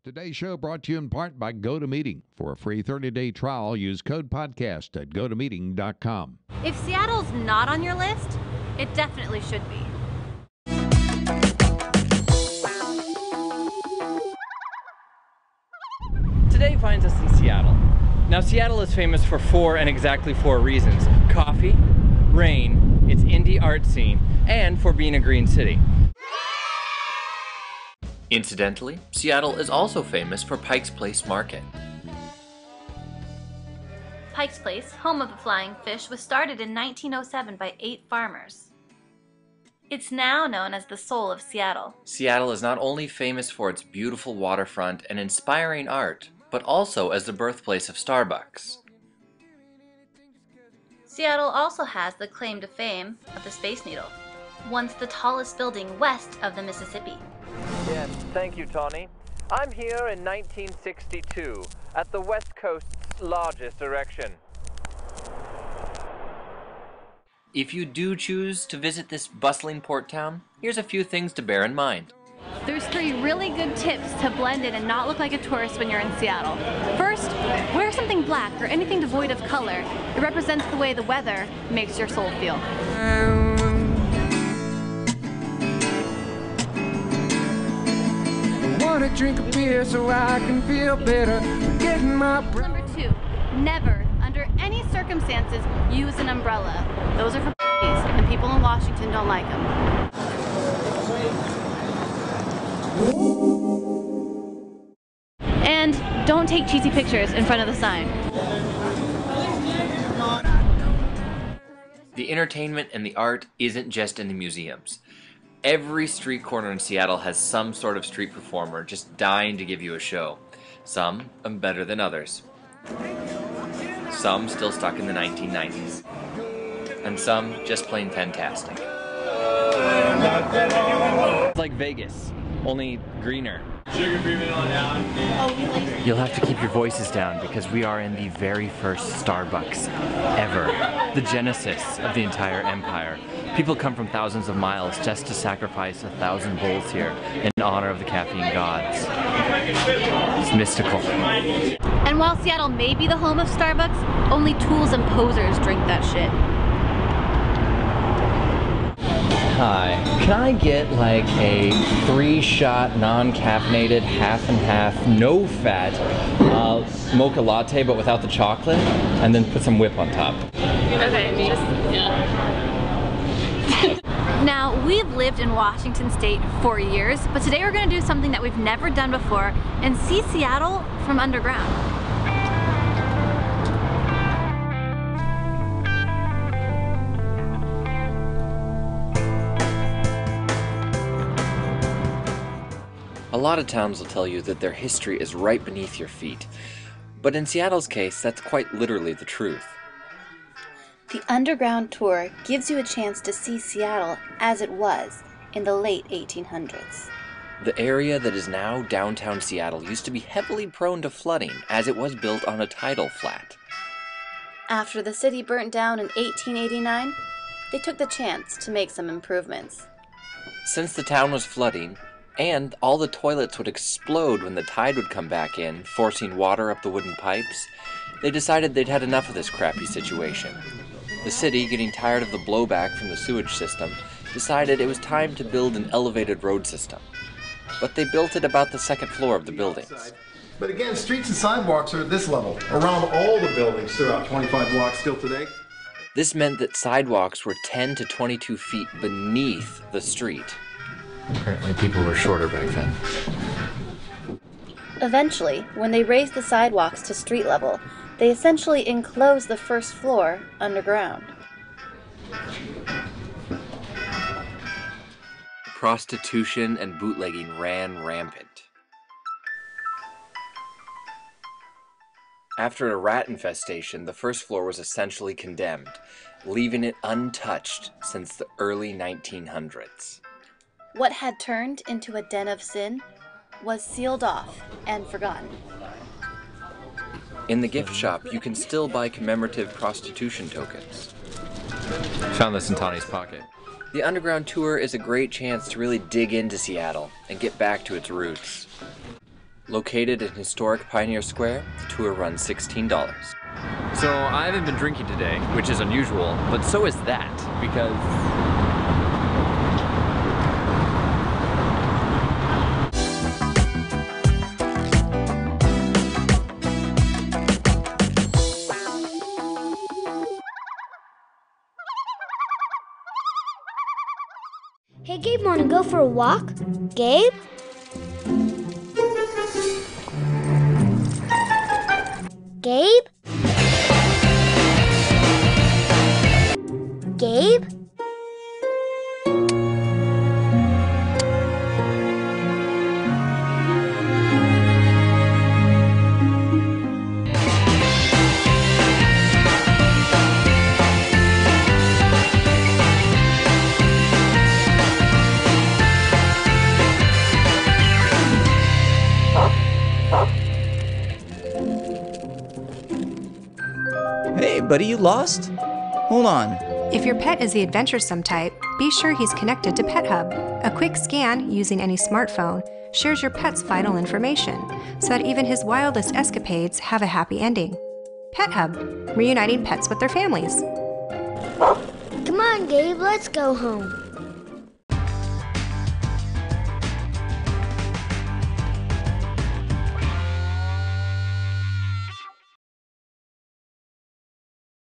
Today's show brought to you in part by GoToMeeting. For a free 30-day trial, use code podcast at gotomeeting.com. If Seattle's not on your list, it definitely should be. Today finds us in Seattle. Now, Seattle is famous for exactly four reasons: coffee, rain, its indie art scene, and for being a green city. Incidentally, Seattle is also famous for Pike's Place Market. Pike's Place, home of the flying fish, was started in 1907 by 8 farmers. It's now known as the soul of Seattle. Seattle is not only famous for its beautiful waterfront and inspiring art, but also as the birthplace of Starbucks. Seattle also has the claim to fame of the Space Needle, once the tallest building west of the Mississippi. Yes, thank you, Tawny. I'm here in 1962 at the West Coast's largest erection. If you do choose to visit this bustling port town, here's a few things to bear in mind. There's 3 really good tips to blend in and not look like a tourist when you're in Seattle. First, wear something black or anything devoid of color. It represents the way the weather makes your soul feel. To drink a beer so I can feel better. Getting my Number 2, never, under any circumstances, use an umbrella. Those are for p***s, and people in Washington don't like them. And don't take cheesy pictures in front of the sign. The entertainment and the art isn't just in the museums. Every street corner in Seattle has some sort of street performer just dying to give you a show. Some better than others. Some still stuck in the 1990s. And some just plain fantastic. It's like Vegas, only greener. Sugar free on down. You'll have to keep your voices down because we are in the very first Starbucks ever. The genesis of the entire empire. People come from thousands of miles just to sacrifice 1,000 bowls here in honor of the caffeine gods. It's mystical. And while Seattle may be the home of Starbucks, only tools and posers drink that shit. Hi, can I get like a 3-shot non-caffeinated half and half, no fat mocha latte but without the chocolate, and then put some whip on top? Okay, Now, we've lived in Washington State for years, but today we're going to do something that we've never done before and see Seattle from underground. A lot of towns will tell you that their history is right beneath your feet. But in Seattle's case, that's quite literally the truth. The Underground Tour gives you a chance to see Seattle as it was in the late 1800s. The area that is now downtown Seattle used to be heavily prone to flooding as it was built on a tidal flat. After the city burnt down in 1889, they took the chance to make some improvements. Since the town was flooding, and all the toilets would explode when the tide would come back in, forcing water up the wooden pipes, they decided they'd had enough of this crappy situation. The city, getting tired of the blowback from the sewage system, decided it was time to build an elevated road system. But they built it about the second floor of the buildings. But again, streets and sidewalks are at this level, around all the buildings throughout 25 blocks still today. This meant that sidewalks were 10 to 22 feet beneath the street. Apparently people were shorter back then. Eventually, when they raised the sidewalks to street level, they essentially enclosed the first floor underground. Prostitution and bootlegging ran rampant. After a rat infestation, the first floor was essentially condemned, leaving it untouched since the early 1900s. What had turned into a den of sin was sealed off and forgotten. In the gift shop, you can still buy commemorative prostitution tokens. Found this in Tawny's pocket. The Underground Tour is a great chance to really dig into Seattle and get back to its roots. Located in historic Pioneer Square, the tour runs $16. So I haven't been drinking today, which is unusual, but so is that, because... Hey Gabe, wanna go for a walk? Gabe? Gabe? Gabe? Hey, buddy, you lost? Hold on. If your pet is the adventuresome type, be sure he's connected to Pet Hub. A quick scan using any smartphone shares your pet's vital information, so that even his wildest escapades have a happy ending. Pet Hub, reuniting pets with their families. Come on, Gabe, let's go home.